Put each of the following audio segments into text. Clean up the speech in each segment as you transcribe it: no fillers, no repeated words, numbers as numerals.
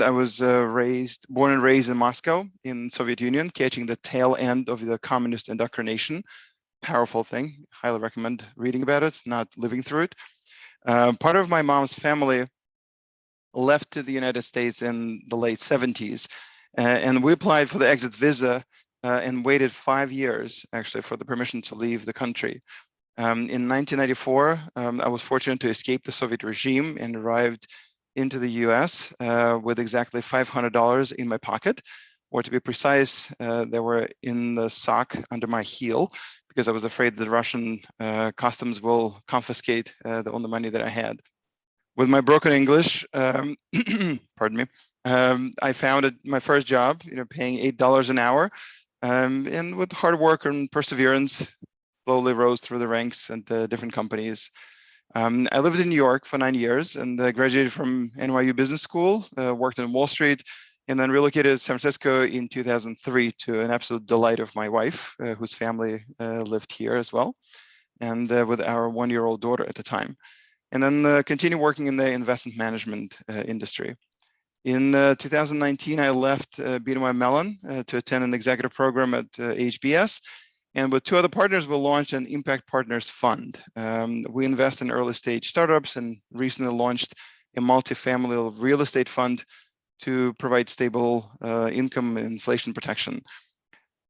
I was born and raised in Moscow in Soviet Union, catching the tail end of the communist indoctrination. Powerful thing. Highly recommend reading about it, not living through it. Part of my mom's family left to the United States in the late 70s, and we applied for the exit visa and waited 5 years actually for the permission to leave the country. In 1994, I was fortunate to escape the Soviet regime and arrived into the US with exactly $500 in my pocket, or to be precise, they were in the sock under my heel because I was afraid the Russian customs will confiscate the only money that I had. With my broken English, pardon me, I found my first job, paying $8 an hour, and with hard work and perseverance, slowly rose through the ranks at different companies. I lived in New York for 9 years and graduated from NYU Business School, worked on Wall Street, and then relocated to San Francisco in 2003 to an absolute delight of my wife, whose family lived here as well, and with our 1-year-old daughter at the time. And then continued working in the investment management industry. In 2019, I left BNY Mellon to attend an executive program at HBS. And with 2 other partners, we launched an Impact Partners Fund. We invest in early stage startups and recently launched a multifamily real estate fund to provide stable income and inflation protection.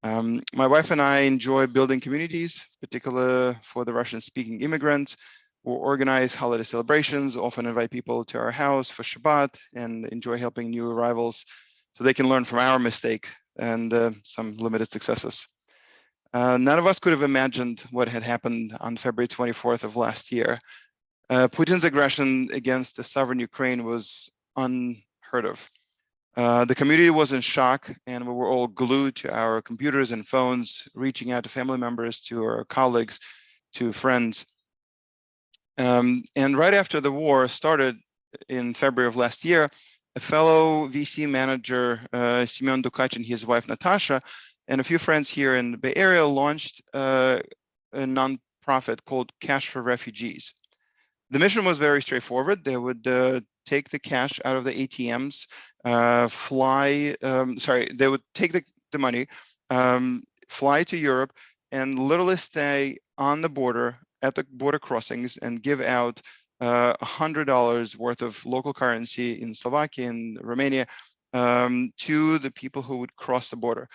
My wife and I enjoy building communities, particularly for the Russian-speaking immigrants. We'll organize holiday celebrations, often invite people to our house for Shabbat, and enjoy helping new arrivals so they can learn from our mistake and some limited successes. None of us could have imagined what had happened on February 24th of last year. Putin's aggression against the sovereign Ukraine was unheard of. The community was in shock, and we were all glued to our computers and phones, reaching out to family members, to our colleagues, to friends. And right after the war started in February of last year, a fellow VC manager, Semyon Dukach, and his wife, Natasha, and a few friends here in the Bay Area launched a nonprofit called Cash for Refugees. The mission was very straightforward. They would take the cash out of the ATMs, they would take the money, fly to Europe, and literally stay on the border at the border crossings and give out $100 worth of local currency in Slovakia and Romania to the people who would cross the border.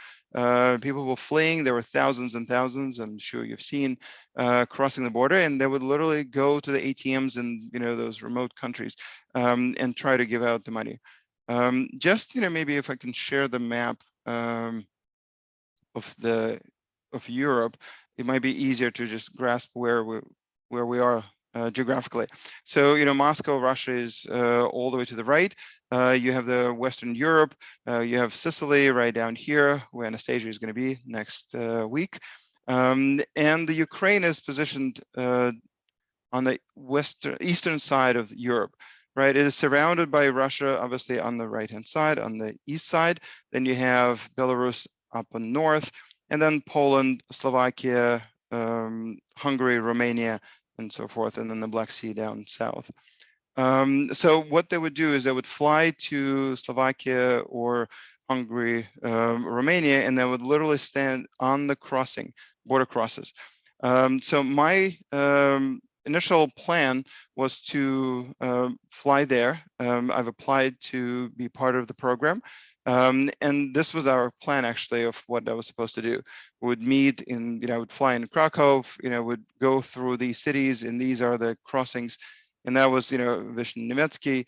People were fleeing. There were thousands and thousands, I'm sure you've seen, crossing the border, and they would literally go to the ATMs in those remote countries and try to give out the money. Just maybe if I can share the map of Europe, it might be easier to just grasp where we are geographically. So, Moscow, Russia is all the way to the right. You have the Western Europe. You have Sicily right down here, where Anastasia is going to be next week. And the Ukraine is positioned on the eastern side of Europe, right? It is surrounded by Russia, obviously on the right-hand side, on the east side. Then you have Belarus up in north, and then Poland, Slovakia, Hungary, Romania, and so forth, and then the Black Sea down south. So what they would do is they would fly to Slovakia or Hungary, Romania, and they would literally stand on the border crosses. So my initial plan was to fly there. I've applied to be part of the program. And this was our plan actually of what I was supposed to do. We would meet I would fly in Krakow, would go through these cities, and these are the crossings. And that was, Vyshny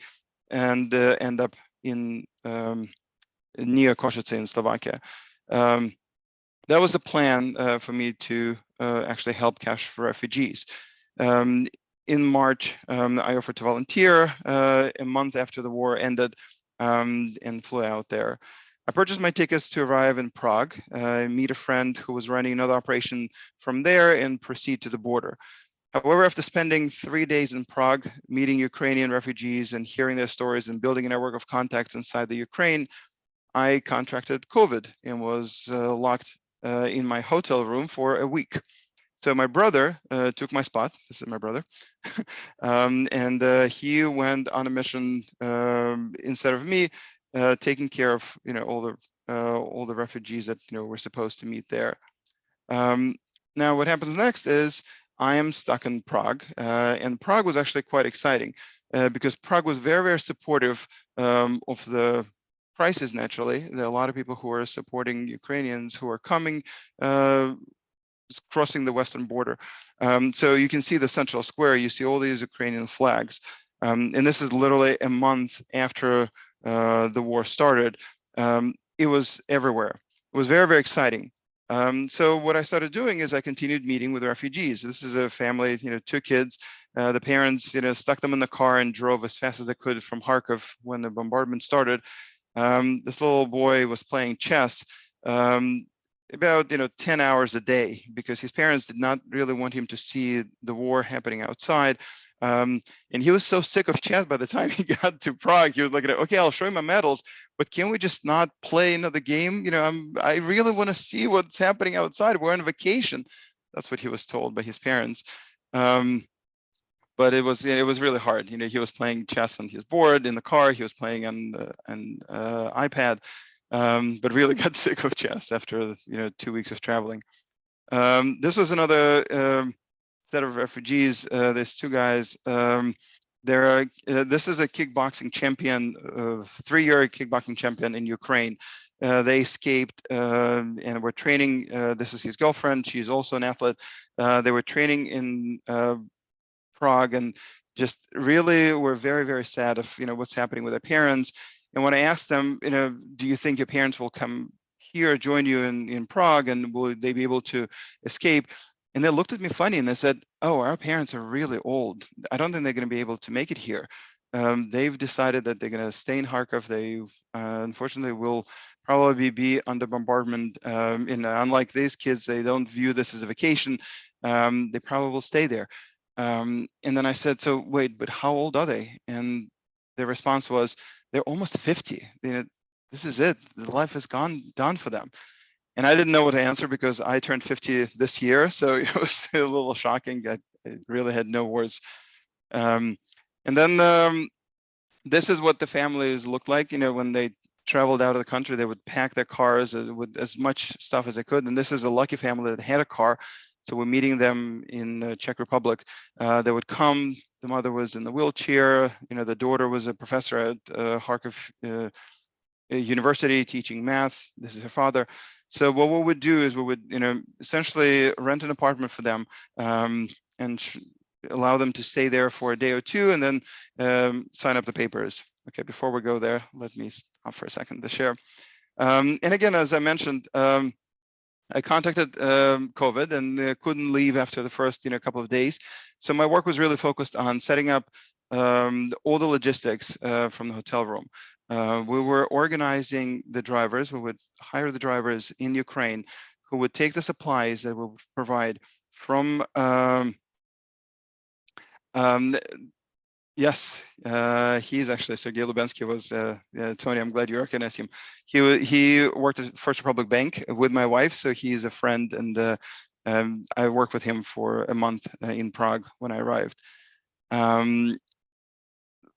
and end up in near Košice in Slovakia. That was the plan for me to actually help Cash for Refugees. In March, I offered to volunteer a month after the war ended and flew out there. I purchased my tickets to arrive in Prague, meet a friend who was running another operation from there, and proceed to the border. However, after spending 3 days in Prague, meeting Ukrainian refugees and hearing their stories and building a network of contacts inside the Ukraine, I contracted COVID and was locked in my hotel room for a week. So my brother took my spot. This is my brother. And he went on a mission instead of me taking care of all the refugees that were supposed to meet there. Now, what happens next is I am stuck in Prague, and Prague was actually quite exciting because Prague was very, very supportive of the crisis. Naturally, there are a lot of people who are supporting Ukrainians who are coming, crossing the western border. So you can see the central square. You see all these Ukrainian flags, and this is literally a month after the war started. It was everywhere. It was very, very exciting. So what I started doing is I continued meeting with refugees. This is a family, 2 kids. The parents, stuck them in the car and drove as fast as they could from Kharkov when the bombardment started. This little boy was playing chess about 10 hours a day because his parents did not really want him to see the war happening outside. And he was so sick of chess by the time he got to Prague. He was like, okay, I'll show you my medals, but can we just not play another game? I really want to see what's happening outside. We're on vacation. That's what he was told by his parents. But it was really hard. He was playing chess on his board in the car. He was playing on an iPad, but really got sick of chess after 2 weeks of traveling. This was another set of refugees. There's 2 guys. This is a kickboxing champion, 3-year kickboxing champion in Ukraine. They escaped and were training. This is his girlfriend. She's also an athlete. They were training in Prague and just really were very, very sad of what's happening with their parents. And when I asked them, do you think your parents will come here, join you in Prague, and will they be able to escape? And they looked at me funny and they said, oh, our parents are really old. I don't think they're going to be able to make it here. They've decided that they're going to stay in Kharkov. They unfortunately will probably be under bombardment. Unlike these kids, they don't view this as a vacation. They probably will stay there. And then I said, so wait, but how old are they? And their response was, they're almost 50. This is it. The life is done for them. And I didn't know what to answer because I turned 50 this year. So it was a little shocking. I really had no words. And then this is what the families looked like. When they traveled out of the country, they would pack their cars with as much stuff as they could. And this is a lucky family that had a car. So we're meeting them in Czech Republic. They would come. The mother was in the wheelchair. The daughter was a professor at Kharkov University teaching math. This is her father. So what we would do is we would, essentially rent an apartment for them and allow them to stay there for a day or 2, and then sign up the papers. Okay, before we go there, let me stop for a second to share. And again, as I mentioned, I contacted COVID and couldn't leave after the first couple of days. So my work was really focused on setting up all the logistics from the hotel room. We were organizing the drivers. We would hire the drivers in Ukraine who would take the supplies that we would provide from yes, he's actually Sergei Lubensky was Tony. I'm glad you recognize him. He worked at First Republic Bank with my wife, so he's a friend, and I worked with him for a month in Prague when I arrived.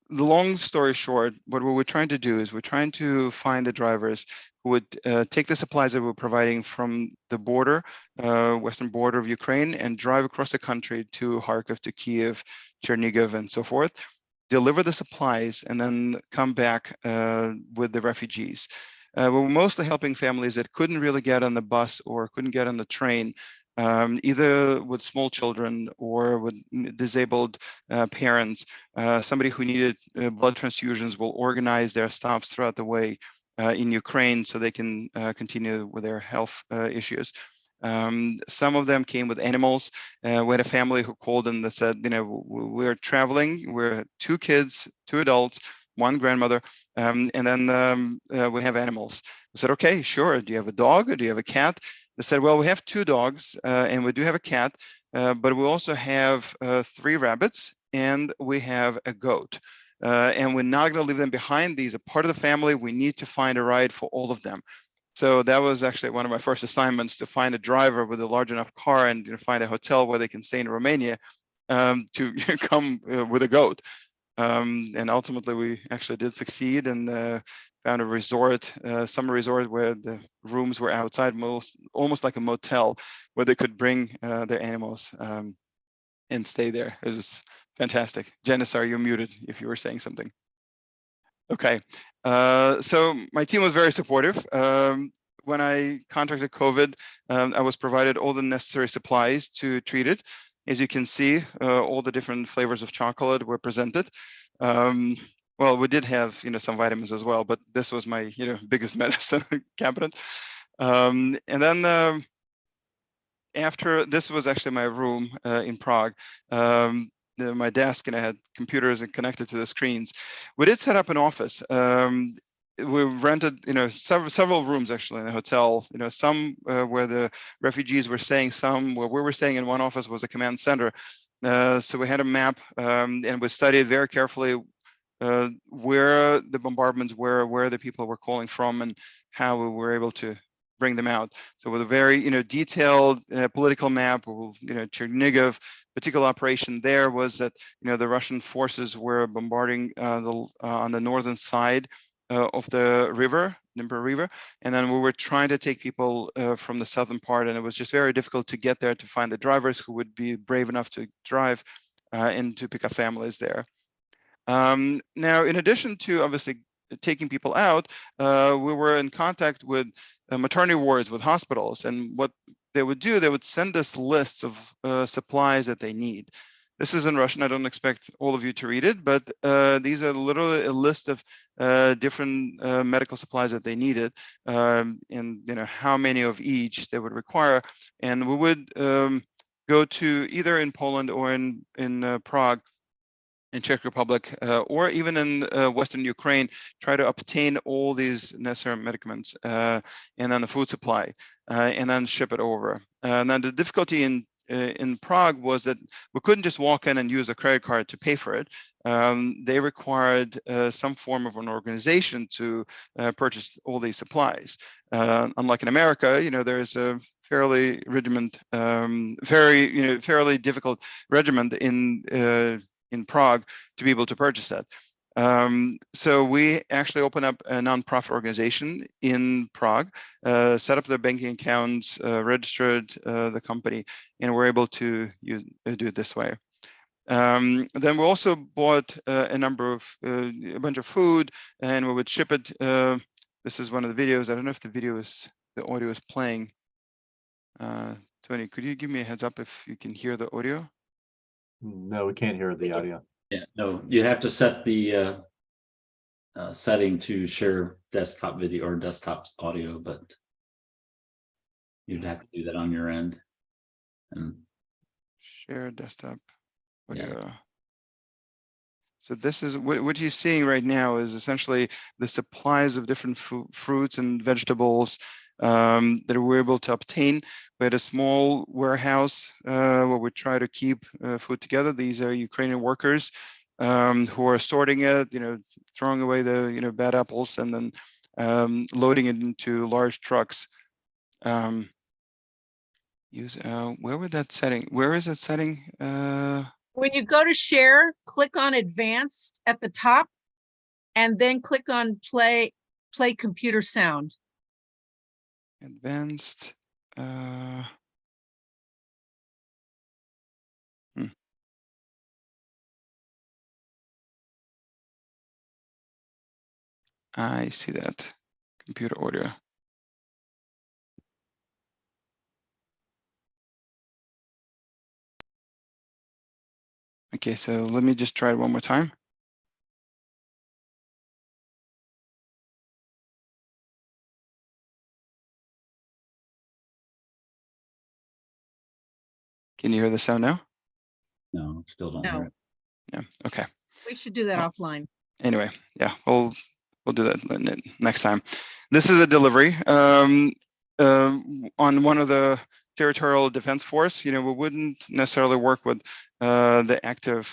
The long story short, what we were trying to do is we're trying to find the drivers who would take the supplies that we're providing from the border, western border of Ukraine, and drive across the country to Kharkov, to Kiev, Chernihiv, and so forth, deliver the supplies, and then come back with the refugees. We were mostly helping families that couldn't really get on the bus or couldn't get on the train, either with small children or with disabled parents. Somebody who needed blood transfusions will organize their stops throughout the way in Ukraine so they can continue with their health issues. Some of them came with animals. We had a family who called in that said, we're traveling, we're 2 kids, 2 adults, 1 grandmother, and then we have animals. We said, okay, sure. Do you have a dog or do you have a cat? They said, well, we have 2 dogs and we do have a cat, but we also have 3 rabbits and we have a goat. And we're not going to leave them behind. These are part of the family. We need to find a ride for all of them. So that was actually one of my first assignments, to find a driver with a large enough car and find a hotel where they can stay in Romania to come with a goat. And ultimately, we actually did succeed and found a resort, summer resort, where the rooms were outside, almost like a motel, where they could bring their animals and stay there. It was fantastic. Janice, sorry, you're muted if you were saying something. Okay, so my team was very supportive. When I contracted COVID, I was provided all the necessary supplies to treat it. As you can see, all the different flavors of chocolate were presented. Well, we did have, some vitamins as well, but this was my, biggest medicine cabinet. And then after, this was actually my room in Prague. My desk, and I had computers and connected to the screens. We did set up an office. We rented, several rooms actually in a hotel. Some where the refugees were staying, some where we were staying. In one office was a command center. So we had a map, and we studied very carefully where the bombardments were, where the people were calling from, and how we were able to bring them out. So with a very, detailed political map, Chernigov, particular operation there was that, the Russian forces were bombarding on the northern side of the river, Dnieper River, and then we were trying to take people from the southern part, and it was just very difficult to get there, to find the drivers who would be brave enough to drive and to pick up families there. Now, in addition to obviously taking people out, we were in contact with maternity wards, with hospitals, and what they would do, they would send us lists of supplies that they need. This is in Russian. I don't expect all of you to read it, but these are literally a list of different medical supplies that they needed, and how many of each they would require. And we would go to either in Poland or in Prague, in Czech Republic, or even in Western Ukraine, try to obtain all these necessary medicaments and then the food supply, and then ship it over. And then the difficulty in Prague was that we couldn't just walk in and use a credit card to pay for it. They required some form of an organization to purchase all these supplies. Unlike in America, there's a fairly regiment, fairly difficult regiment in Prague to be able to purchase that. So we actually opened up a nonprofit organization in Prague, set up their banking accounts, registered the company, and we're able to do it this way. Then we also bought a bunch of food, and we would ship it. This is one of the videos. I don't know if the audio is playing. Tony, could you give me a heads up if you can hear the audio? No, we can't hear the audio. Yeah, no, you have to set the setting to share desktop video or desktop audio, but you'd have to do that on your end. And share desktop audio. Yeah. So this is what you're seeing right now is essentially the supplies of different fruits and vegetables that we're able to obtain. We had a small warehouse where we try to keep food together. These are Ukrainian workers who are sorting it, throwing away the bad apples, and then loading it into large trucks. Where would that setting? Where is that setting? When you go to share, click on advanced at the top, and then click on play computer sound. Advanced. I see that. Computer audio. Okay, so let me just try it one more time. Can you hear the sound now? no, still don't No. hear it. Yeah, okay. We should do that offline. Anyway, yeah, we'll do that next time. This is a delivery on one of the territorial defense force. We wouldn't necessarily work with the active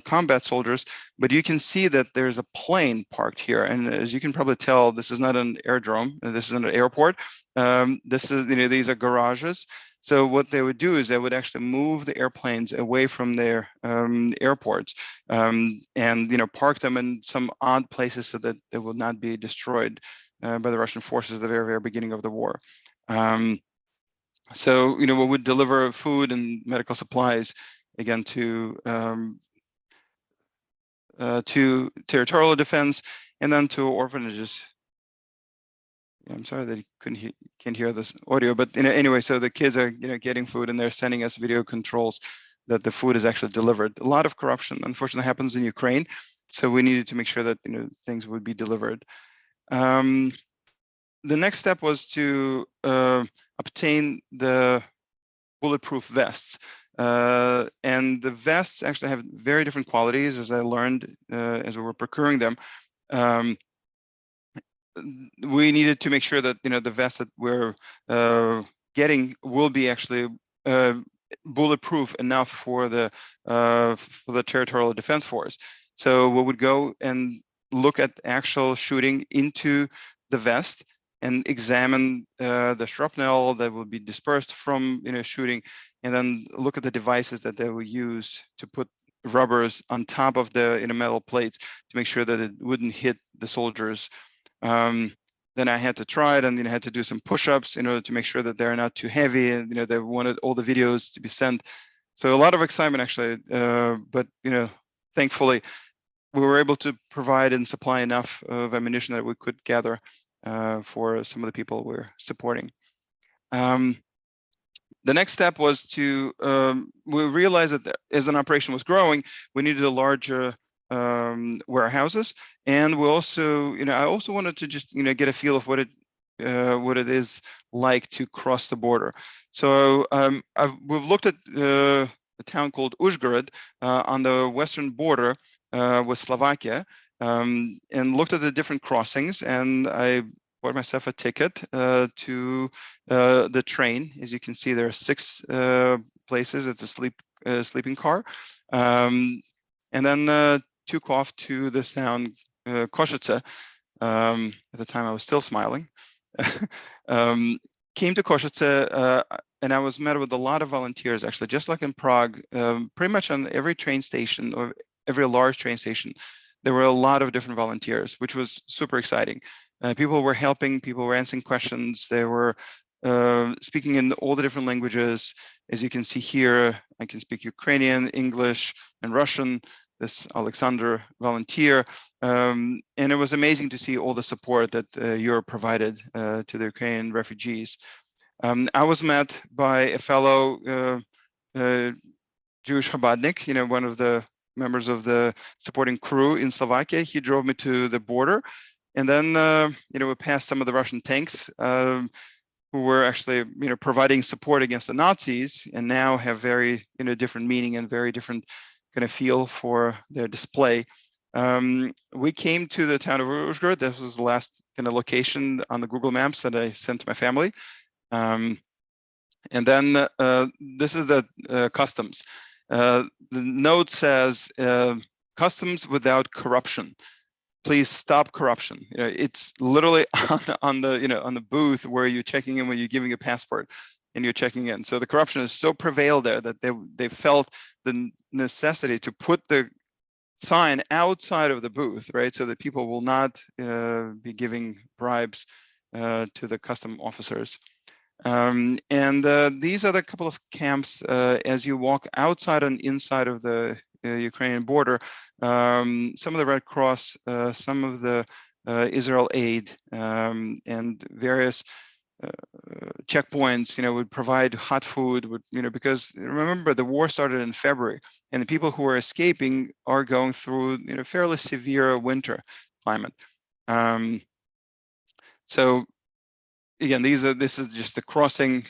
combat soldiers, but you can see that there's a plane parked here, and as you can probably tell, this is not an airdrome. This is an airport. This is, these are garages. So what they would do is they would actually move the airplanes away from their airports and park them in some odd places so that they will not be destroyed by the Russian forces at the very, very beginning of the war. So we would deliver food and medical supplies again to territorial defense and then to orphanages. I'm sorry that you can't hear this audio, but anyway, so the kids are getting food and they're sending us video controls that the food is actually delivered. A lot of corruption, unfortunately, happens in Ukraine, so we needed to make sure that things would be delivered. The next step was to obtain the bulletproof vests, and the vests actually have very different qualities, as I learned as we were procuring them. We needed to make sure that the vests that we're getting will be actually bulletproof enough for the territorial defense force. So we would go and look at actual shooting into the vest and examine the shrapnel that will be dispersed from shooting, and then look at the devices that they will use to put rubbers on top of the metal plates to make sure that it wouldn't hit the soldiers. Then I had to try it, and I had to do some push-ups in order to make sure that they're not too heavy, and they wanted all the videos to be sent. So a lot of excitement actually, but thankfully we were able to provide and supply enough of ammunition that we could gather for some of the people we're supporting. The next step was to, we realized that as an operation was growing, we needed a larger warehouses, and we also, I also wanted to just, get a feel of what it is like to cross the border. So we've looked at a town called Uzhgorod on the western border with Slovakia, and looked at the different crossings, and I bought myself a ticket to the train. As you can see, there are 6 places. It's a sleeping car, and then took off to this town, Košice. At the time, I was still smiling. Came to Košice, and I was met with a lot of volunteers, actually, just like in Prague. Pretty much on every train station or every large train station, there were a lot of different volunteers, which was super exciting. People were helping, people were answering questions, they were speaking in all the different languages. As you can see here, I can speak Ukrainian, English, and Russian. This Alexander volunteer, and it was amazing to see all the support that Europe provided to the Ukrainian refugees. I was met by a fellow Jewish Chabadnik, one of the members of the supporting crew in Slovakia. He drove me to the border, and then we passed some of the Russian tanks who were actually providing support against the Nazis, and now have very different meaning and very different kind of feel for their display. We came to the town of Uzhgorod. This was the last kind of location on the Google Maps that I sent to my family. And then this is the customs. The note says, customs without corruption. Please stop corruption. It's literally on the booth where you're checking in, when you're giving a passport and you're checking in. So the corruption is so prevailed there that they felt the necessity to put the sign outside of the booth, right? So that people will not be giving bribes to the custom officers. And these are the couple of camps as you walk outside and inside of the Ukrainian border. Some of the Red Cross, some of the Israel Aid, and various checkpoints, would provide hot food, because remember, the war started in February, and the people who are escaping are going through, fairly severe winter climate. So again, this is just the crossing,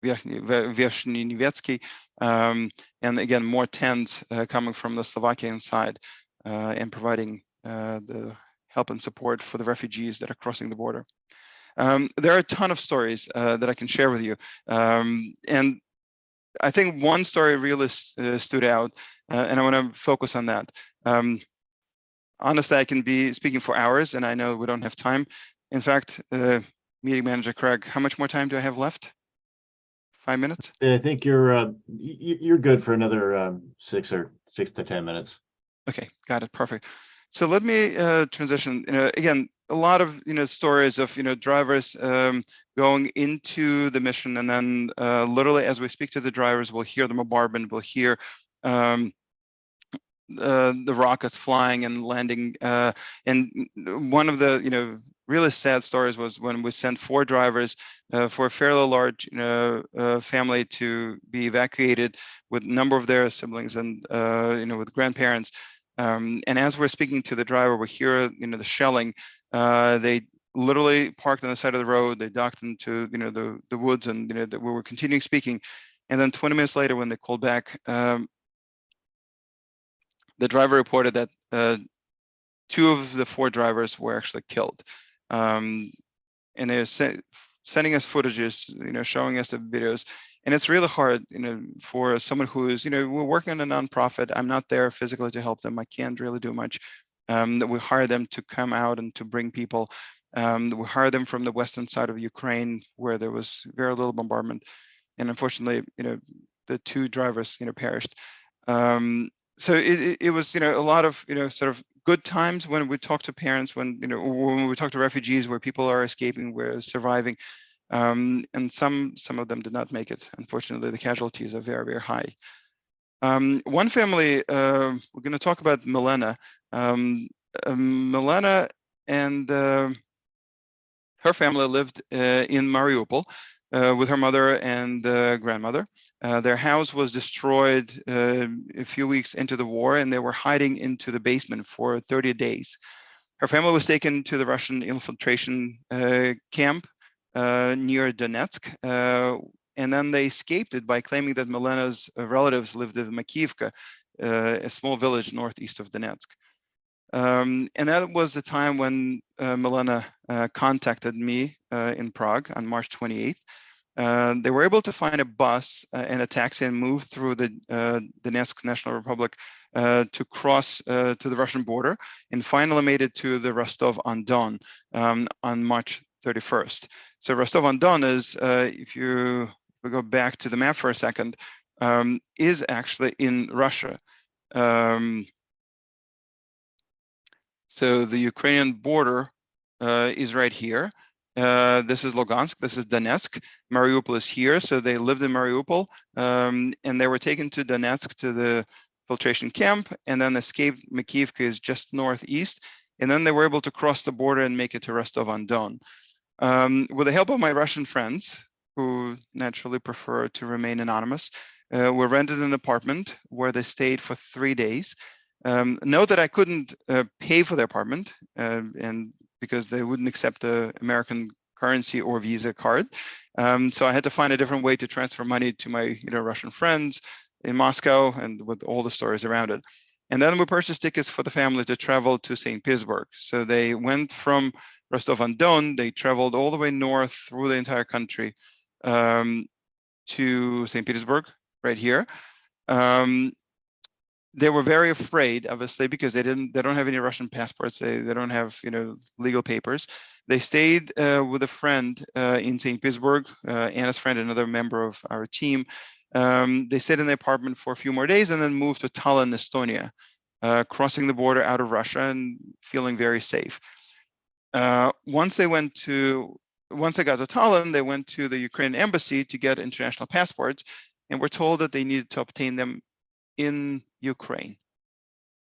Vershny Nevetsky, and again, more tents coming from the Slovakian side and providing the help and support for the refugees that are crossing the border. There are a ton of stories that I can share with you. And I think one story really stood out, and I want to focus on that. Honestly, I can be speaking for hours, and I know we don't have time. In fact, meeting manager Craig, how much more time do I have left? 5 minutes? I think you're good for another 6 to 10 minutes. Okay, got it. Perfect. So let me transition. Again, a lot of stories of drivers going into the mission, and then literally as we speak to the drivers, we'll hear the bombardment, we'll hear the rockets flying and landing. And one of the really sad stories was when we sent 4 drivers for a fairly large family to be evacuated with a number of their siblings and with grandparents. And as we're speaking to the driver, we hear the shelling. They literally parked on the side of the road. They docked into the woods, and we were continuing speaking. And then 20 minutes later, when they called back, the driver reported that 2 of the 4 drivers were actually killed. And they're sending us footages, showing us the videos. And it's really hard, for someone who is, we're working on a nonprofit. I'm not there physically to help them. I can't really do much. We hire them to come out and to bring people. We hire them from the western side of Ukraine, where there was very little bombardment. And unfortunately, the 2 drivers, perished. So it was, a lot of, sort of good times when we talk to parents, when we talk to refugees, where people are escaping, where surviving, and some of them did not make it. Unfortunately, the casualties are very, very high. One family, we're going to talk about Milena. Milena and her family lived in Mariupol with her mother and grandmother. Their house was destroyed a few weeks into the war, and they were hiding into the basement for 30 days. Her family was taken to the Russian infiltration camp near Donetsk, and then they escaped it by claiming that Milena's relatives lived in Makiivka, a small village northeast of Donetsk. And that was the time when Milena contacted me in Prague on March 28th. They were able to find a bus and a taxi and move through the Donetsk National Republic to cross to the Russian border, and finally made it to the Rostov-on-Don on March 31st. So Rostov-on-Don is, if we go back to the map for a second, is actually in Russia. So the Ukrainian border is right here. This is Lugansk, this is Donetsk. Mariupol is here, so they lived in Mariupol, and they were taken to Donetsk to the filtration camp, and then escaped. Makiivka is just northeast, and then they were able to cross the border and make it to Rostov-on-Don. With the help of my Russian friends, who naturally prefer to remain anonymous, we rented an apartment where they stayed for 3 days. Note that I couldn't pay for the apartment, and because they wouldn't accept the American currency or Visa card. So I had to find a different way to transfer money to my Russian friends in Moscow, and with all the stories around it. And then we purchased tickets for the family to travel to St. Petersburg. So they went from Rostov-on-Don, they traveled all the way north through the entire country to St. Petersburg, right here. They were very afraid, obviously, because they don't have any Russian passports. They don't have legal papers. They stayed with a friend in St. Petersburg, Anna's friend, another member of our team. They stayed in the apartment for a few more days and then moved to Tallinn, Estonia, crossing the border out of Russia and feeling very safe. Once they got to Tallinn, they went to the Ukrainian embassy to get international passports, and were told that they needed to obtain them in Ukraine.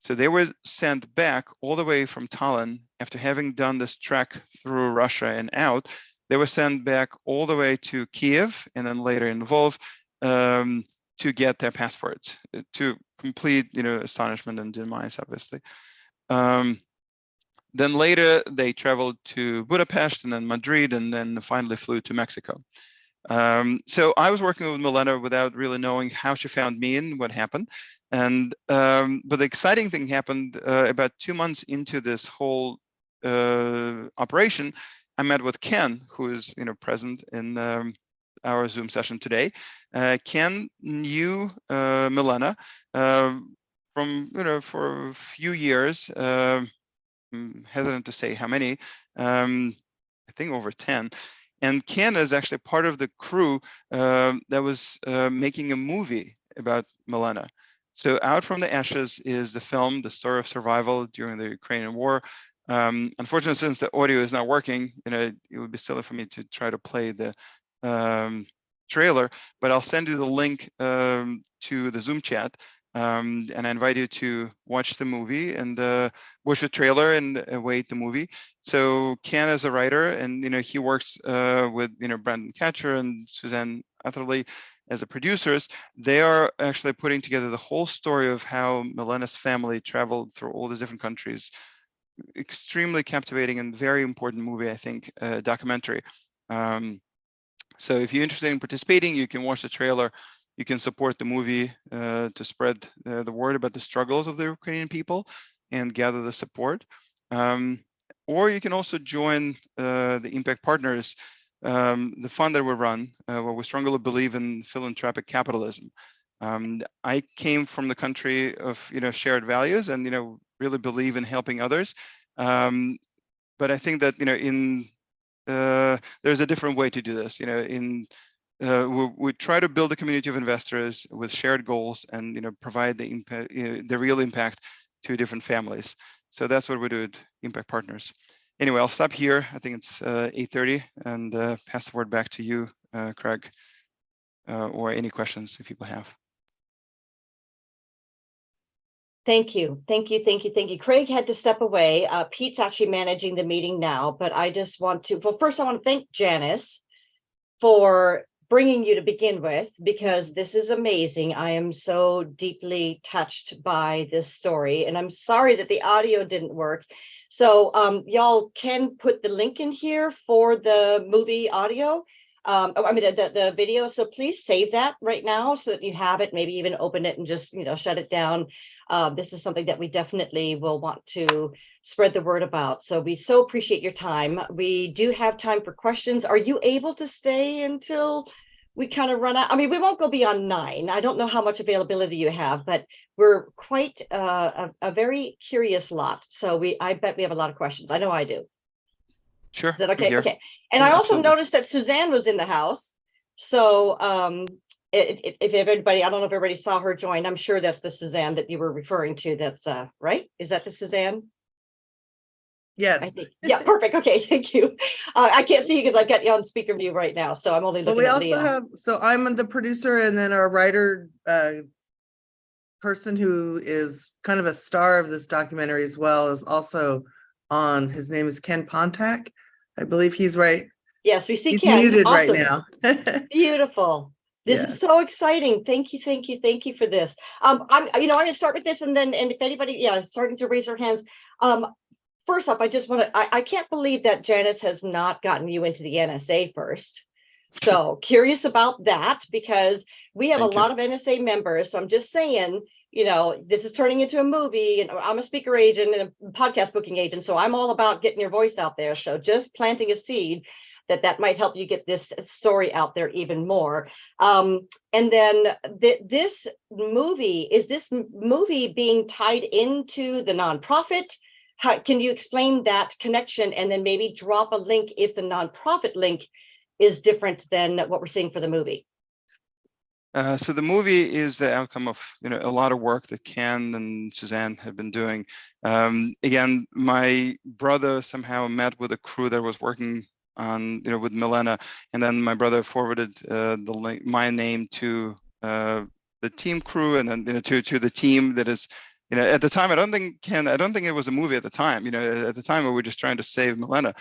So they were sent back all the way from Tallinn after having done this trek through Russia and out. They were sent back all the way to Kiev and then later in Lvov to get their passports, to complete astonishment and demise, obviously. Then later they traveled to Budapest and then Madrid, and then finally flew to Mexico. So I was working with Milena without really knowing how she found me and what happened. And but the exciting thing happened about 2 months into this whole operation. I met with Ken, who is present in our Zoom session today. Ken knew Milena from for a few years. I'm hesitant to say how many. I think over 10. And Ken is actually part of the crew that was making a movie about Milena. So Out from the Ashes is the film, the story of survival during the Ukrainian war. Unfortunately, since the audio is not working, it would be silly for me to try to play the trailer, but I'll send you the link to the Zoom chat. And I invite you to watch the movie and watch the trailer and await the movie. So Ken is a writer, and he works with Brandon Catcher and Suzanne Atherley as the producers. They are actually putting together the whole story of how Milena's family traveled through all these different countries. Extremely captivating and very important movie, I think, documentary. So if you're interested in participating, you can watch the trailer. You can support the movie to spread the word about the struggles of the Ukrainian people and gather the support. Or you can also join the Impact Partners, the fund that we run, where we strongly believe in philanthropic capitalism. I came from the country of shared values and really believe in helping others. But I think that there's a different way to do this. We try to build a community of investors with shared goals and provide the impact, the real impact to different families. So that's what we do at Impact Partners. Anyway, I'll stop here. I think it's 8:30, and pass the word back to you, Craig, or any questions if people have. Thank you. Thank you. Thank you. Thank you. Craig had to step away. Pete's actually managing the meeting now, but I just want to, well, first I want to thank Janice for bringing you to begin with, because this is amazing. I am so deeply touched by this story, and I'm sorry that the audio didn't work. So y'all can put the link in here for the movie audio. I mean, the video. So please save that right now so that you have it, maybe even open it and just, shut it down. This is something that we definitely will want to spread the word about. So we so appreciate your time. We do have time for questions. Are you able to stay until we kind of run out? I mean, we won't go beyond 9. I don't know how much availability you have, but we're quite a very curious lot. So I bet we have a lot of questions. I know I do. Sure. Is that okay? Okay. And Yeah, I also absolutely. noticed that Suzanne was in the house. So if everybody, I don't know if everybody saw her join. I'm sure that's the Suzanne that you were referring to. That's right. Is that the Suzanne? Yes. I think. Yeah, perfect. Okay, thank you. I can't see you because I got you on speaker view right now, so I'm only Well, looking we at also Leah. have, so I'm the producer, and then our writer person who is kind of a star of this documentary as well is also on. His name is Ken Pontak. I believe he's right. Yes, we see He's Ken. muted right Awesome. now. Beautiful. This Yeah. is so exciting. Thank you, thank you, thank you for this. I'm gonna start with this, and if anybody, is starting to raise their hands. First off, I just want to, I can't believe that Janice has not gotten you into the NSA first. So curious about that, because we have Thank a you. lot of NSA members. So I'm just saying, this is turning into a movie, and I'm a speaker agent and a podcast booking agent. So I'm all about getting your voice out there. So just planting a seed that might help you get this story out there even more. And then this movie being tied into the nonprofit? How can you explain that connection, and then maybe drop a link if the nonprofit link is different than what we're seeing for the movie? So the movie is the outcome of a lot of work that Ken and Suzanne have been doing. Again, my brother somehow met with a crew that was working on with Milena, and then my brother forwarded the link, my name to the team crew, and then to the team that is. At the time, I don't think it was a movie at the time. At the time we were just trying to save Milena,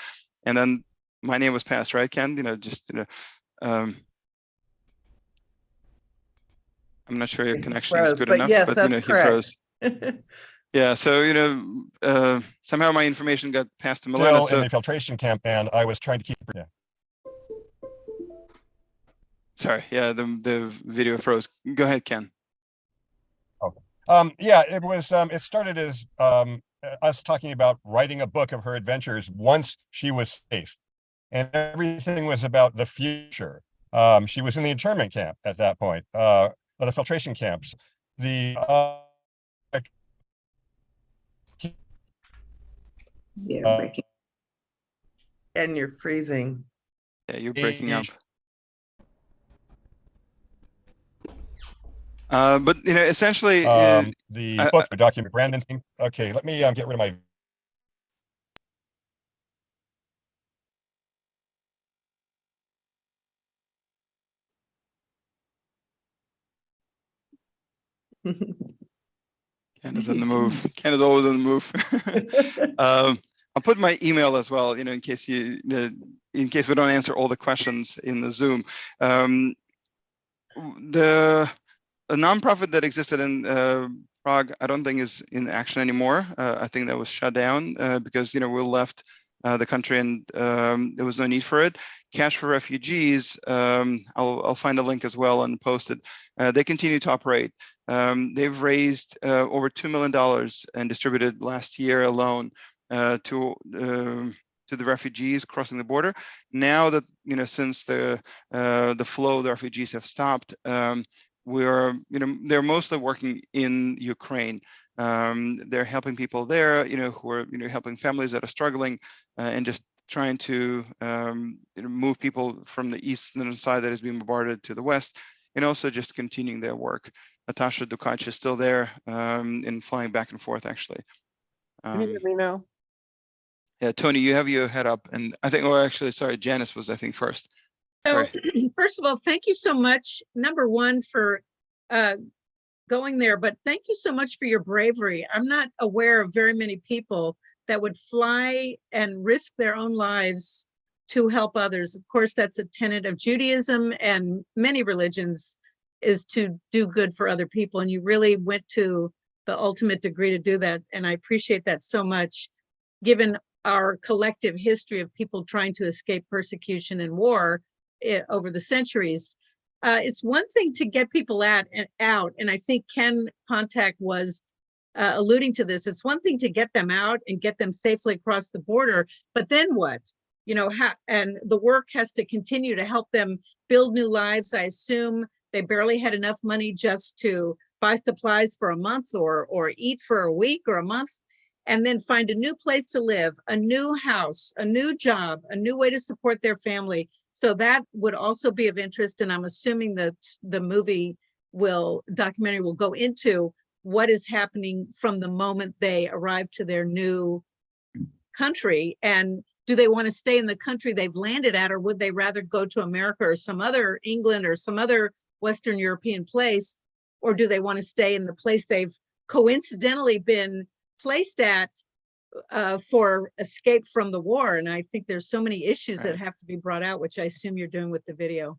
and then my name was passed, right, Ken? I'm not sure your connection is good but enough, yes, but that's he correct. froze. Yeah, so somehow my information got passed to Milena. Still So in the filtration camp, and I was trying to keep. Yeah. sorry, yeah, the video froze. Go ahead, Ken. Yeah, it was. It started as us talking about writing a book of her adventures once she was safe, and everything was about the future. She was in the internment camp at that point, or the filtration camps. The And you're freezing. Yeah, you're breaking up. But essentially, the book, the document, Brandon. Okay, let me get rid of my. Ken is on the move. Ken is always on the move. I'll put my email as well, in case in case we don't answer all the questions in the Zoom. A nonprofit that existed in Prague, I don't think is in action anymore. I think that was shut down because we left the country and there was no need for it. Cash for Refugees, I'll find a link as well and post it. They continue to operate. They've raised over $2 million and distributed last year alone to the refugees crossing the border. Now that since the flow of the refugees have stopped, they're mostly working in Ukraine. They're helping people there, who are helping families that are struggling and just trying to move people from the eastern side that is being bombarded to the west, and also just continuing their work. Natasha Dukac is still there and flying back and forth, actually. Can you hear me now? Yeah, Tony, you have your head up, and I think, actually, sorry, Janice was, I think, first. So first of all, thank you so much, number one, for going there, but thank you so much for your bravery. I'm not aware of very many people that would fly and risk their own lives to help others. Of course, that's a tenet of Judaism and many religions, is to do good for other people. And you really went to the ultimate degree to do that. And I appreciate that so much, given our collective history of people trying to escape persecution and war over the centuries. It's one thing to get people out, and I think Ken Pontac was alluding to this. It's one thing to get them out and get them safely across the border, but then what? And the work has to continue to help them build new lives. I assume they barely had enough money just to buy supplies for a month or eat for a week or a month, and then find a new place to live, a new house, a new job, a new way to support their family. So that would also be of interest. And I'm assuming that the documentary will go into what is happening from the moment they arrive to their new country. And do they want to stay in the country they've landed at, or would they rather go to America or some other England or some other Western European place? Or do they want to stay in the place they've coincidentally been placed at for escape from the war? And I think there's so many issues that have to be brought out, which I assume you're doing with the video.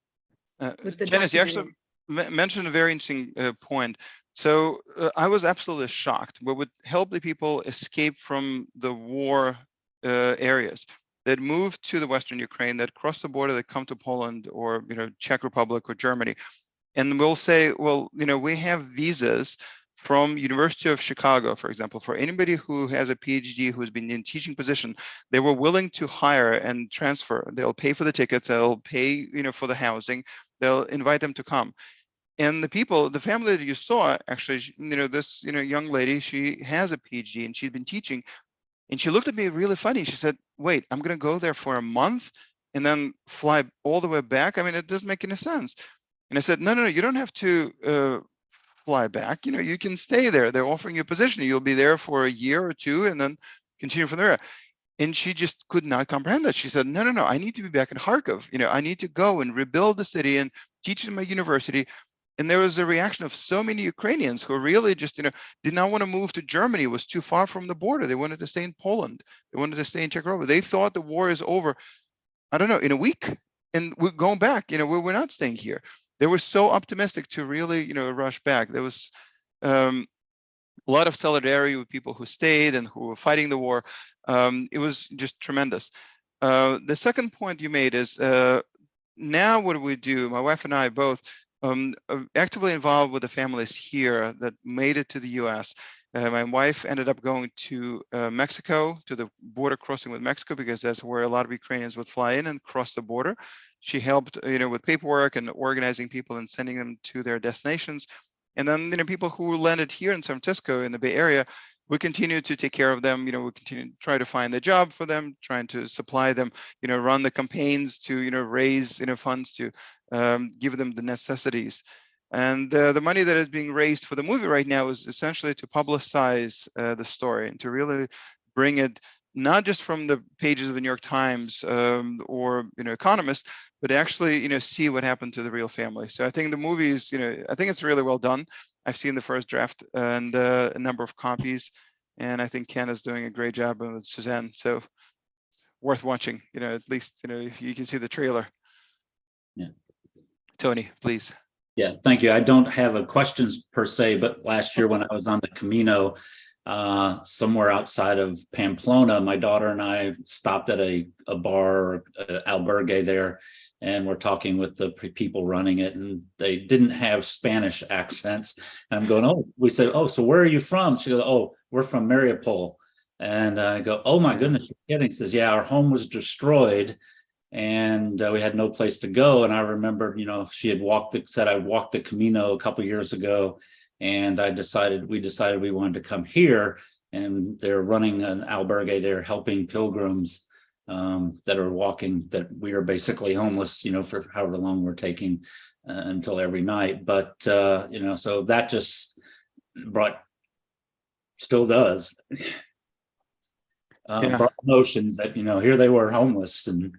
Janice, you actually mentioned a very interesting point. So I was absolutely shocked. What would help the people escape from the war areas that moved to the Western Ukraine, that cross the border, that come to Poland or Czech Republic or Germany, and we'll say, well, we have visas from University of Chicago, for example, for anybody who has a PhD who's been in teaching position. They were willing to hire and transfer. They'll pay for the tickets, they'll pay for the housing, they'll invite them to come. And the family that you saw, actually, this young lady, she has a PhD and she'd been teaching, and she looked at me really funny. She said, wait, I'm going to go there for a month and then fly all the way back? I mean, it doesn't make any sense. And I said, no, you don't have to fly back. You can stay there. They're offering you a position. You'll be there for a year or two and then continue from there. And she just could not comprehend that. She said, no, I need to be back in Kharkov. I need to go and rebuild the city and teach in my university. And there was a reaction of so many Ukrainians who really just, did not want to move to Germany. It was too far from the border. They wanted to stay in Poland. They wanted to stay in Czech Republic. They thought the war is over, I don't know, in a week. And we're going back, we're not staying here. They were so optimistic to really, rush back. There was a lot of solidarity with people who stayed and who were fighting the war. It was just tremendous. The second point you made is, now what do we do? My wife and I both actively involved with the families here that made it to the US. My wife ended up going to Mexico, to the border crossing with Mexico, because that's where a lot of Ukrainians would fly in and cross the border. She helped, with paperwork and organizing people and sending them to their destinations. And then, people who landed here in San Francisco in the Bay Area, we continue to take care of them. We continue to try to find a job for them, trying to supply them, run the campaigns to, raise, funds to give them the necessities. And the money that is being raised for the movie right now is essentially to publicize the story and to really bring it not just from the pages of the New York Times or Economist, but actually see what happened to the real family. So I think the movie is I think it's really well done. I've seen the first draft and a number of copies, and I think Ken is doing a great job with Suzanne. So worth watching. At least if you can see the trailer. Yeah. Tony, please. Yeah, thank you. I don't have a questions per se, but last year when I was on the Camino, somewhere outside of Pamplona, my daughter and I stopped at a bar, albergue there, and we're talking with the people running it, and they didn't have Spanish accents. And I'm going, oh, we said, oh, so where are you from? She goes, oh, we're from Mariupol. And I go, oh my goodness, you're kidding. She says, yeah, our home was destroyed, and we had no place to go. And I remember, she had said I walked the Camino a couple years ago, and we decided we wanted to come here, and they're running an albergue. They're helping pilgrims that are walking, that we are basically homeless, for however long we're taking until every night. But, so that just still does. Brought emotions that, here they were homeless and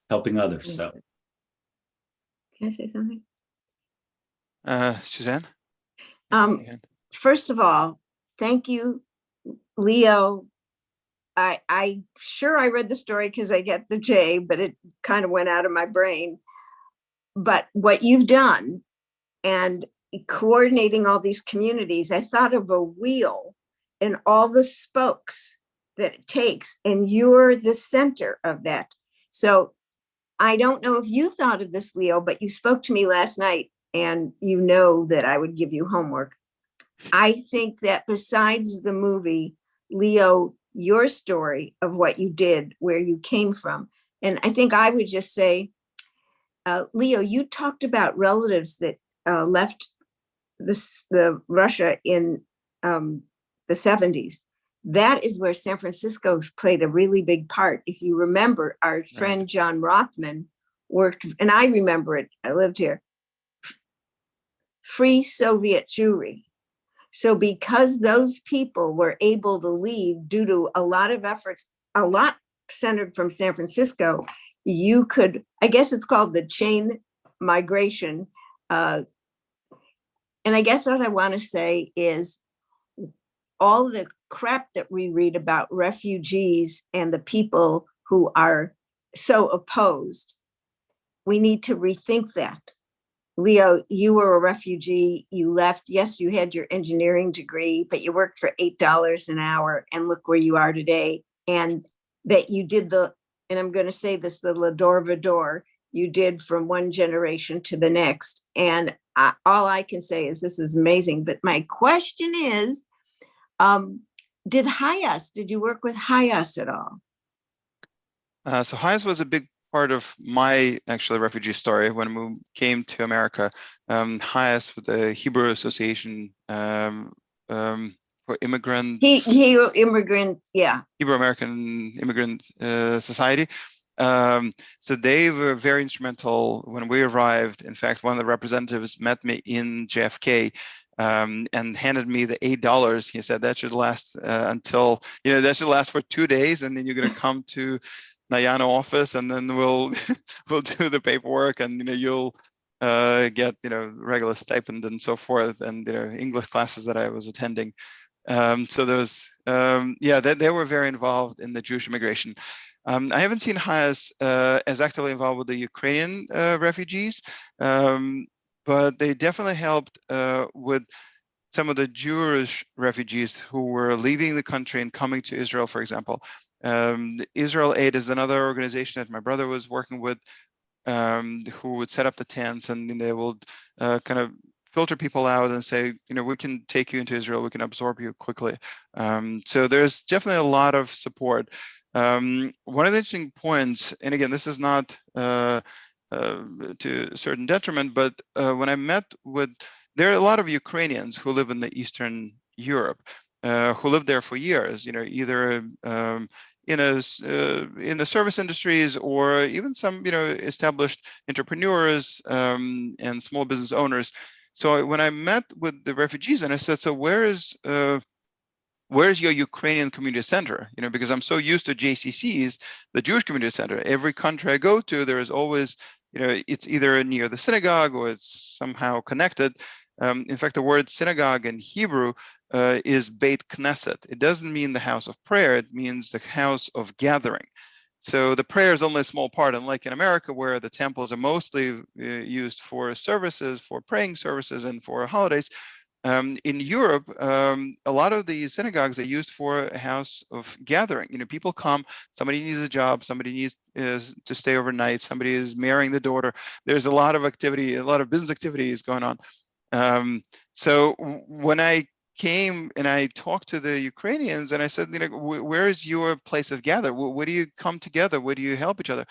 helping others. So Can I say something? Suzanne? First of all, thank you, Leo. I sure I read the story because I get the J, but it kind of went out of my brain. But what you've done and coordinating all these communities, I thought of a wheel and all the spokes that it takes, and you're the center of that. So I don't know if you thought of this, Leo, but you spoke to me last night, and you know that I would give you homework. I think that besides the movie, Leo, your story of what you did, where you came from, and I think I would just say, Leo, you talked about relatives that left the Russia in the 70s. That is where San Francisco's played a really big part. If you remember, our friend John Rothman worked, and I remember it, I lived here, Free Soviet Jewry. So because those people were able to leave due to a lot of efforts, a lot centered from San Francisco, you could, I guess it's called the chain migration. And I guess what I want to say is all the crap that we read about refugees and the people who are so opposed, we need to rethink that. Leo, you were a refugee, you left. Yes, you had your engineering degree, but you worked for $8 an hour, and look where you are today. And that you did and I'm going to say this, the Lador you did from one generation to the next. And all I can say is this is amazing. But my question is, did you work with Hayas at all? So Hayas was a big part of my actually refugee story when we came to America. Hayas with the Hebrew Association for Immigrants. Hebrew American Immigrant Society. So they were very instrumental when we arrived. In fact, one of the representatives met me in JFK and handed me the $8. He said that should last until, that should last for 2 days, and then you're going to come to Nayano office, and then we'll do the paperwork, and you'll get regular stipend and so forth, and English classes that I was attending. So those they were very involved in the Jewish immigration. I haven't seen Hayas as actively involved with the Ukrainian refugees, but they definitely helped with some of the Jewish refugees who were leaving the country and coming to Israel, for example. Israel Aid is another organization that my brother was working with, who would set up the tents, and they will kind of filter people out and say, we can take you into Israel, we can absorb you quickly. So there's definitely a lot of support. One of the interesting points, and again, this is not to a certain detriment, but when I met with, there are a lot of Ukrainians who live in the Eastern Europe. who lived there for years, either in the service industries or even some, established entrepreneurs and small business owners. So when I met with the refugees and I said, so where's your Ukrainian community center? Because I'm so used to JCCs, the Jewish community center. Every country I go to, there is always, it's either near the synagogue or it's somehow connected. In fact, the word synagogue in Hebrew is Beit Knesset. It doesn't mean the house of prayer, it means the house of gathering. So the prayer is only a small part, unlike in America, where the temples are mostly used for services, for praying services, and for holidays. In Europe, a lot of the synagogues are used for a house of gathering. People come, somebody needs a job, somebody needs to stay overnight, somebody is marrying the daughter. There's a lot of activity, a lot of business activities going on. So when I came and I talked to the Ukrainians and I said, where is your place of gather? Where do you come together? Where do you help each other?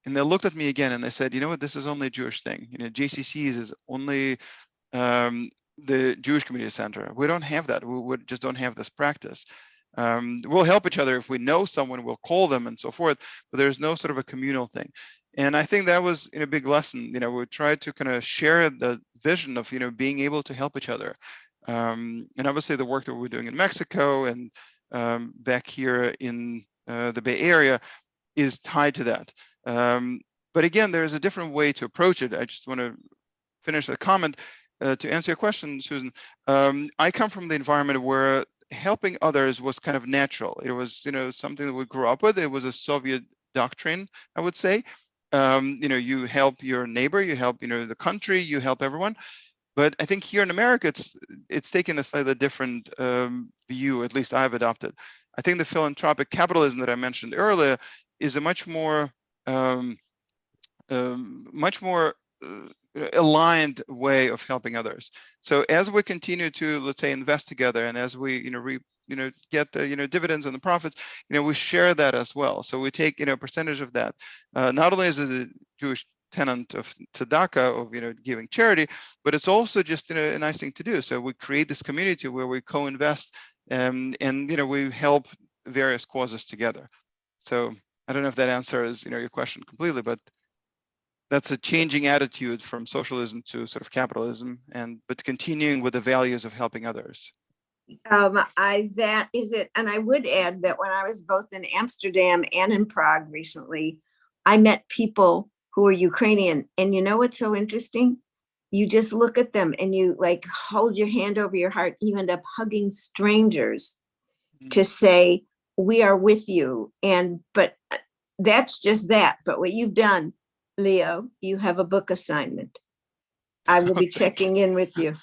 And they looked at me again and they said, you know what, this is only a Jewish thing. JCCs is only the Jewish Community Center. We don't have that. We just don't have this practice. We'll help each other if we know someone, we'll call them and so forth, but there's no sort of a communal thing. And I think that was a big lesson. We tried to kind of share the vision of being able to help each other. And obviously the work that we're doing in Mexico and back here in the Bay Area is tied to that. But again, there's a different way to approach it. I just want to finish the comment to answer your question, Susan. I come from the environment where helping others was kind of natural. It was, something that we grew up with. It was a Soviet doctrine, I would say. You help your neighbor, you help, the country, you help everyone. But I think here in America, it's taken a slightly different view, at least I've adopted. I think the philanthropic capitalism that I mentioned earlier is a much more aligned way of helping others. So as we continue to, let's say, invest together, and as we, get the, dividends and the profits, we share that as well. So we take, a percentage of that. Not only is it a Jewish tenet of tzedakah, of giving charity, but it's also just a nice thing to do. So we create this community where we co-invest and we help various causes together. So I don't know if that answers your question completely, but that's a changing attitude from socialism to sort of capitalism, but continuing with the values of helping others. That is it. And I would add that when I was both in Amsterdam and in Prague recently, I met people who are Ukrainian. And you know what's so interesting? You just look at them and you like hold your hand over your heart. You end up hugging strangers to say, we are with you. But that's just that. But what you've done, Leo, you have a book assignment. I will be checking in with you.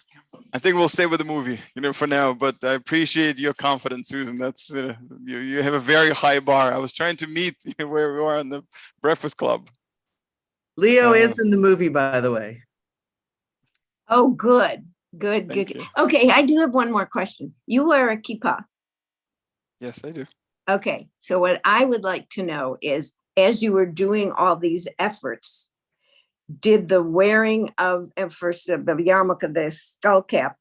I think we'll stay with the movie, for now, but I appreciate your confidence, Susan. That's, you have a very high bar. I was trying to meet where we are in the Breakfast Club. Leo is in the movie, by the way. Oh, good. Good. Okay, I do have one more question. You wear a kippah. Yes, I do. Okay, so what I would like to know is, as you were doing all these efforts, did the wearing of first the yarmulke, the skull cap,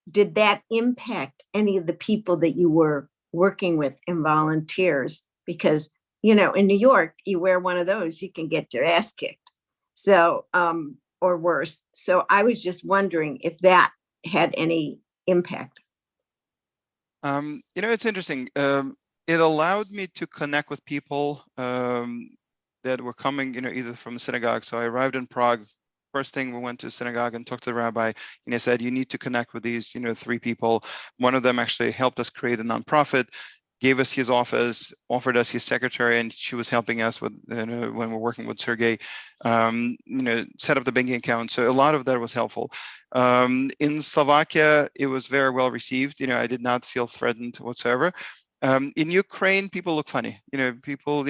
did that impact any of the people that you were working with and volunteers? Because, in New York, you wear one of those, you can get your ass kicked. So, or worse. So I was just wondering if that had any impact. It's interesting. It allowed me to connect with people that were coming, either from the synagogue. So I arrived in Prague. First thing, we went to synagogue and talked to the rabbi, and he said, you need to connect with these, 3 people. One of them actually helped us create a nonprofit, gave us his office, offered us his secretary, and she was helping us with, when we're working with Sergey, set up the banking account. So a lot of that was helpful. In Slovakia, it was very well received. I did not feel threatened whatsoever. In Ukraine, people look funny. People,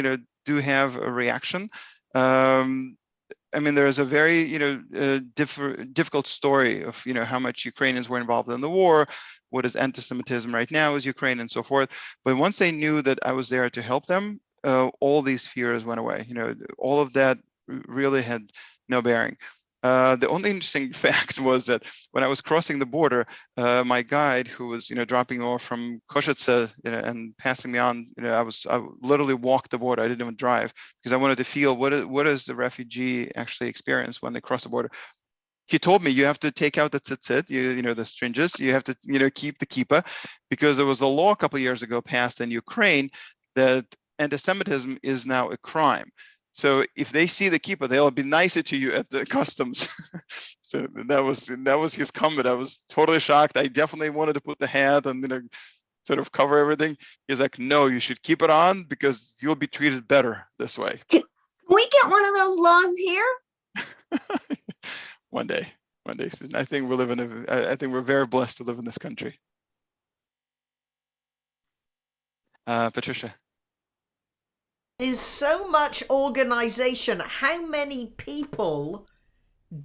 do have a reaction. There is a very, difficult story of, how much Ukrainians were involved in the war, what is anti-Semitism right now is Ukraine and so forth. But once they knew that I was there to help them, all these fears went away. All of that really had no bearing. The only interesting fact was that when I was crossing the border, my guide, who was dropping me off from Košice, and passing me on, I literally walked the border. I didn't even drive because I wanted to feel what is the refugee actually experience when they cross the border. He told me you have to take out the tzitzit, the stringes. You have to keep the kippah, because there was a law a couple of years ago passed in Ukraine that anti-Semitism is now a crime. So if they see the kippah, they'll be nicer to you at the customs. So that was his comment. I was totally shocked. I definitely wanted to put the hat and sort of cover everything. He's like, no, you should keep it on because you'll be treated better this way. Can we get one of those laws here? One day, Susan. I think I think we're very blessed to live in this country. Patricia. Is so much organization. How many people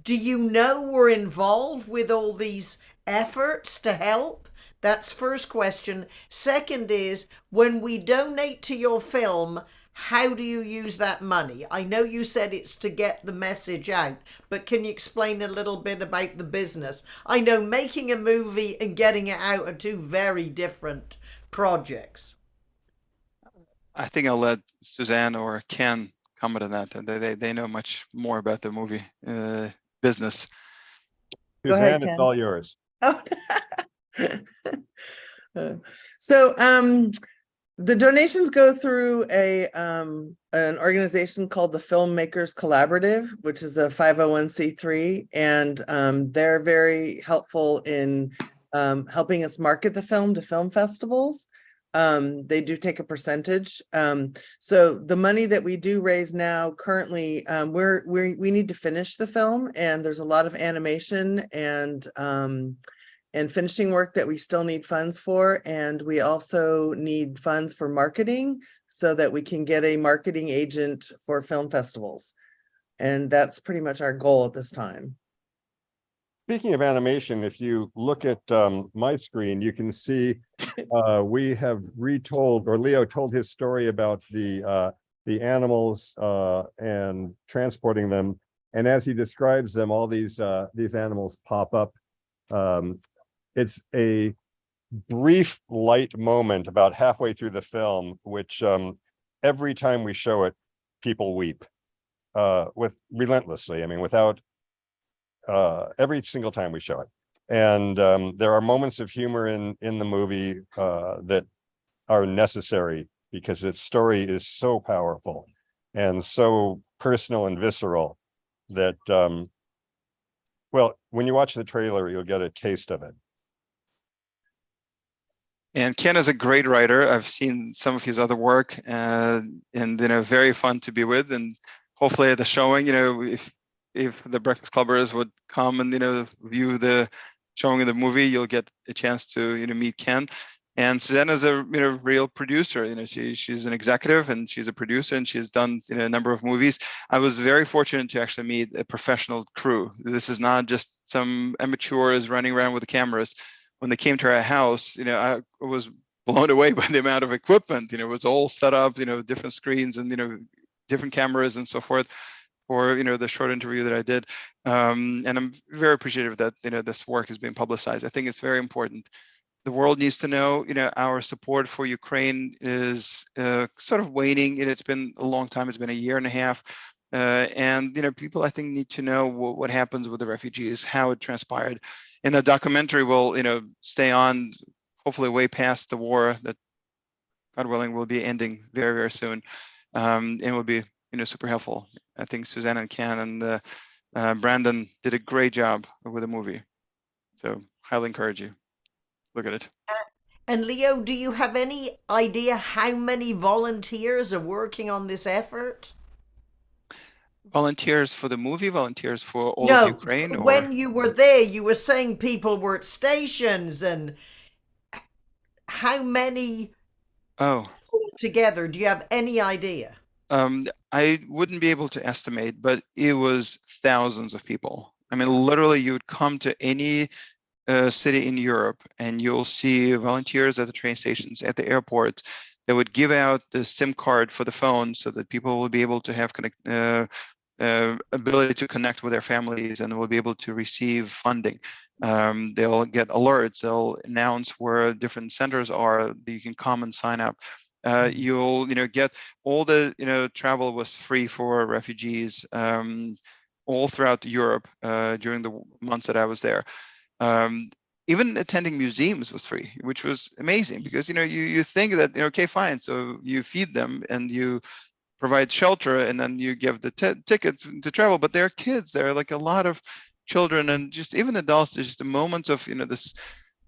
do you know were involved with all these efforts to help? That's first question. Second is, when we donate to your film, how do you use that money? I know you said it's to get the message out, but can you explain a little bit about the business? I know making a movie and getting it out are two very different projects. I think I'll let Suzanne or Ken comment on that. They know much more about the movie business. Go ahead, Suzanne, it's Ken. all yours. Oh. So the donations go through an organization called the Filmmakers Collaborative, which is a 501c3, and they're very helpful in helping us market the film to film festivals. They do take a percentage. So the money that we do raise now currently, we need to finish the film, and there's a lot of animation and finishing work that we still need funds for. And we also need funds for marketing so that we can get a marketing agent for film festivals. And that's pretty much our goal at this time. Speaking of animation, if you look at my screen, you can see we have retold, or Leo told his story about the animals and transporting them. And as he describes them, all these animals pop up. It's a brief light moment about halfway through the film, which every time we show it, people weep with relentlessly. I mean, without every single time we show it. And there are moments of humor in the movie that are necessary because its story is so powerful and so personal and visceral that, well, when you watch the trailer, you'll get a taste of it. And Ken is a great writer. I've seen some of his other work, and very fun to be with. And hopefully at the showing, if the Breakfast Clubbers would come and view the showing of the movie, you'll get a chance to meet Ken. And Suzanne is a real producer. She's an executive and she's a producer, and she's done a number of movies. I was very fortunate to actually meet a professional crew. This is not just some amateurs running around with the cameras. When they came to our house, I was blown away by the amount of equipment. It was all set up, different screens and different cameras and so forth for the short interview that I did. And I'm very appreciative that this work is being publicized. I think it's very important. The world needs to know, our support for Ukraine is sort of waning. It's been a long time. It's been a year and a half. And people, I think, need to know what happens with the refugees, how it transpired. And the documentary will, stay on, hopefully way past the war that, God willing, will be ending very, very soon. And will be, super helpful. I think Suzanne and Ken and Brandon did a great job with the movie. So highly encourage you. Look at it. And Leo, do you have any idea how many volunteers are working on this effort? Volunteers for the movie, volunteers for all of Ukraine? Or when you were there, you were saying people were at stations, and how many together? Do you have any idea? I wouldn't be able to estimate, but it was thousands of people. I mean, literally, you would come to any city in Europe and you'll see volunteers at the train stations, at the airports, that would give out the SIM card for the phone so that people will be able to have ability to connect with their families and will be able to receive funding. They'll get alerts. They'll announce where different centers are that you can come and sign up. You'll get all the travel was free for refugees all throughout Europe during the months that I was there. Even attending museums was free, which was amazing because you think that okay, fine, so you feed them and you provide shelter and then you give the tickets to travel, but they're kids. There are like a lot of children and just even adults. There's just the moments of this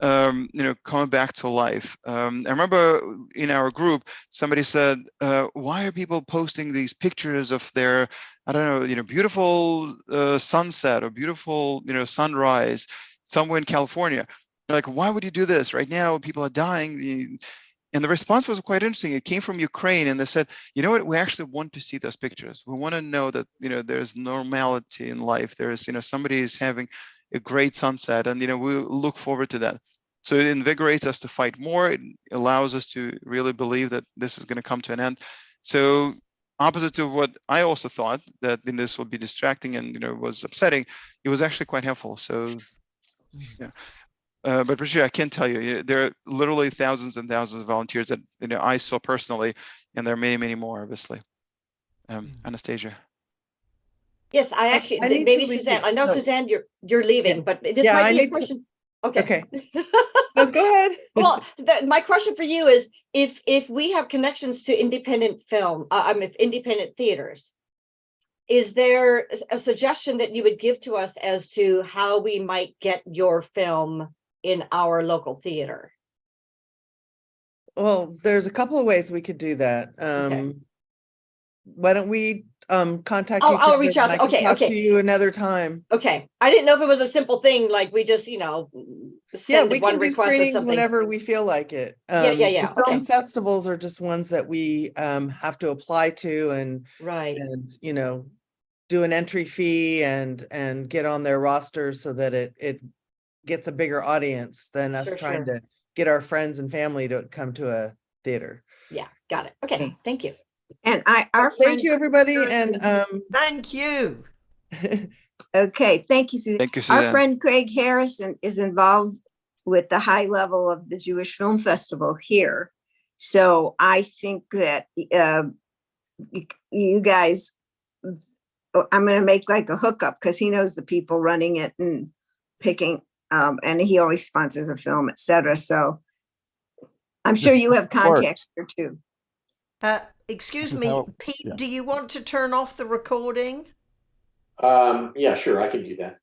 coming back to life. I remember in our group somebody said, why are people posting these pictures of their, I don't know, beautiful sunset or beautiful sunrise somewhere in California? Like, why would you do this right now? People are dying. And the response was quite interesting. It came from Ukraine, and they said, you know what, we actually want to see those pictures. We want to know that there's normality in life. There's somebody is having a great sunset, and we look forward to that. So it invigorates us to fight more. It allows us to really believe that this is going to come to an end. So opposite to what I also thought, that this would be distracting and was upsetting, it was actually quite helpful. So yeah. But Patricia, I can tell you, there are literally thousands and thousands of volunteers that I saw personally, and there are many, many more, obviously. Anastasia. Yes, I actually, I need maybe to leave, Suzanne, I know so- Suzanne, you're leaving, Yeah. but this Yeah, might I be a need to- question. Okay. No, go ahead. Well, my question for you is, if we have connections to independent film, independent theaters, is there a suggestion that you would give to us as to how we might get your film in our local theater? Well, there's a couple of ways we could do that. Why don't we contact each I'll other reach and out. I can Okay, talk okay. to you another time. Okay, I didn't know if it was a simple thing, like we just, Yeah, send we one can do request or screenings something. whenever we feel like it. Yeah, The film okay. festivals are just ones that we have to apply to and Right. do an entry fee and get on their roster so that it gets a bigger audience than us trying to get our friends and family to come to a theater. Yeah, got it. Okay, thank you. And Thank you, everybody, and Thank you. okay, thank you, Sue. Thank you, Our Suzanne. friend Craig Harrison is involved with the high level of the Jewish Film Festival here. So I think that you guys, I'm going to make like a hookup because he knows the people running it and picking, and he always sponsors a film, etc. So I'm sure you have contacts there too. Excuse me, Pete, do you want to turn off the recording? Yeah, sure, I can do that.